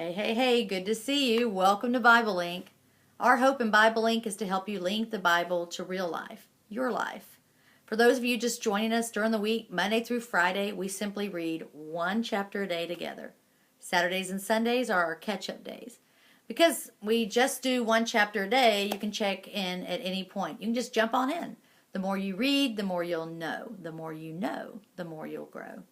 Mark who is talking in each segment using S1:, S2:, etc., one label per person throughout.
S1: Hey, hey, hey, good to see you. Welcome to BibleLink. Our hope in BibleLink is to help you link the Bible to real life, your life. For those of you just joining us during the week, Monday through Friday, we simply read one chapter a day together. Saturdays and Sundays are our catch-up days. Because we just do one chapter a day, you can check in at any point. You can just jump on in. The more you read, the more you'll know. The more you know, the more you'll grow.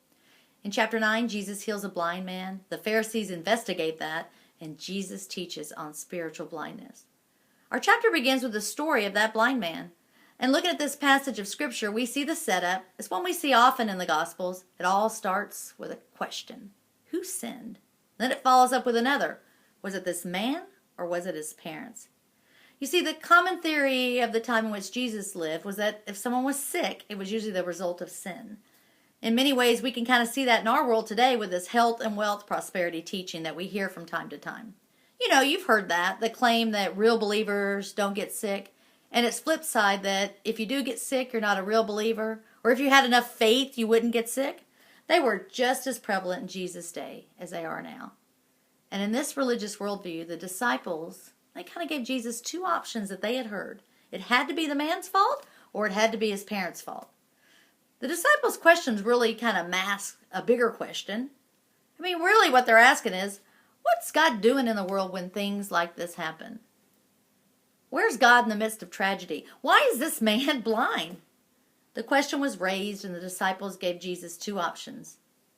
S1: In chapter 9, Jesus heals a blind man. The Pharisees investigate that, and Jesus teaches on spiritual blindness. Our chapter begins with the story of that blind man. And looking at this passage of Scripture, we see the setup. It's one we see often in the Gospels. It all starts with a question. Who sinned? Then it follows up with another. Was it this man, or was it his parents? You see, the common theory of the time in which Jesus lived was that if someone was sick, it was usually the result of sin. In many ways, we can kind of see that in our world today with this health and wealth prosperity teaching that we hear from time to time. You know, you've heard that, the claim that real believers don't get sick. And its flip side that if you do get sick, you're not a real believer. Or if you had enough faith, you wouldn't get sick. They were just as prevalent in Jesus' day as they are now. And in this religious worldview, the disciples, they kind of gave Jesus two options that they had heard. It had to be the man's fault, or it had to be his parents' fault. The disciples' questions really kind of mask a bigger question. I mean, really what they're asking is, what's God doing in the world when things like this happen? Where's God in the midst of tragedy? Why is this man blind? The question was raised and the disciples gave Jesus two options.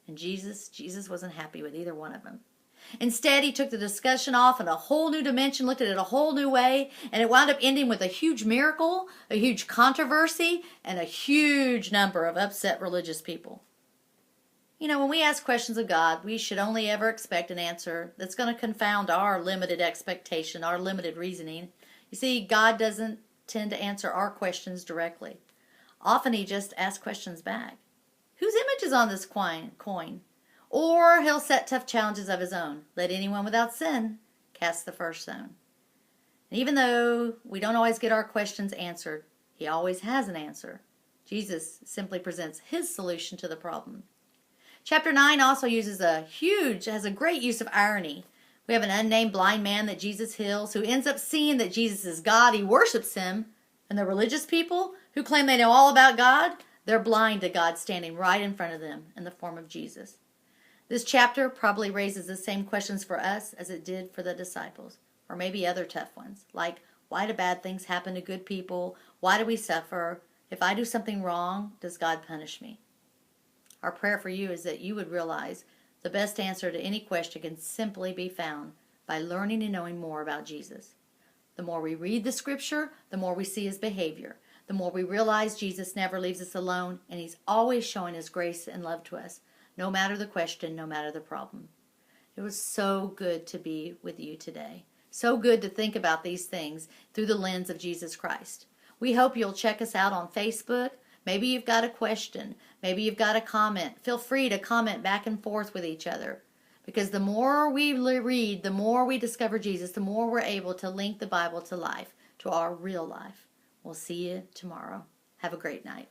S1: And Jesus wasn't happy with either one of them. Instead, he took the discussion off in a whole new dimension, looked at it a whole new way, and it wound up ending with a huge miracle, a huge controversy, and a huge number of upset religious people. You know, when we ask questions of God, we should only ever expect an answer that's going to confound our limited expectation, our limited reasoning. You see, God doesn't tend to answer our questions directly. Often he just asks questions back. Whose image is on this coin? Or he'll set tough challenges of his own. Let anyone without sin cast the first stone. And even though we don't always get our questions answered, he always has an answer. Jesus simply presents his solution to the problem. Chapter 9 also has a great use of irony. We have an unnamed blind man that Jesus heals who ends up seeing that Jesus is God. He worships him. And the religious people who claim they know all about God, they're blind to God standing right in front of them in the form of Jesus. This chapter probably raises the same questions for us as it did for the disciples, or maybe other tough ones, like why do bad things happen to good people? Why do we suffer? If I do something wrong, does God punish me? Our prayer for you is that you would realize the best answer to any question can simply be found by learning and knowing more about Jesus. The more we read the Scripture, the more we see his behavior. The more we realize Jesus never leaves us alone, and he's always showing his grace and love to us. No matter the question, no matter the problem. It was so good to be with you today. So good to think about these things through the lens of Jesus Christ. We hope you'll check us out on Facebook. Maybe you've got a question. Maybe you've got a comment. Feel free to comment back and forth with each other. Because the more we read, the more we discover Jesus, the more we're able to link the Bible to life, to our real life. We'll see you tomorrow. Have a great night.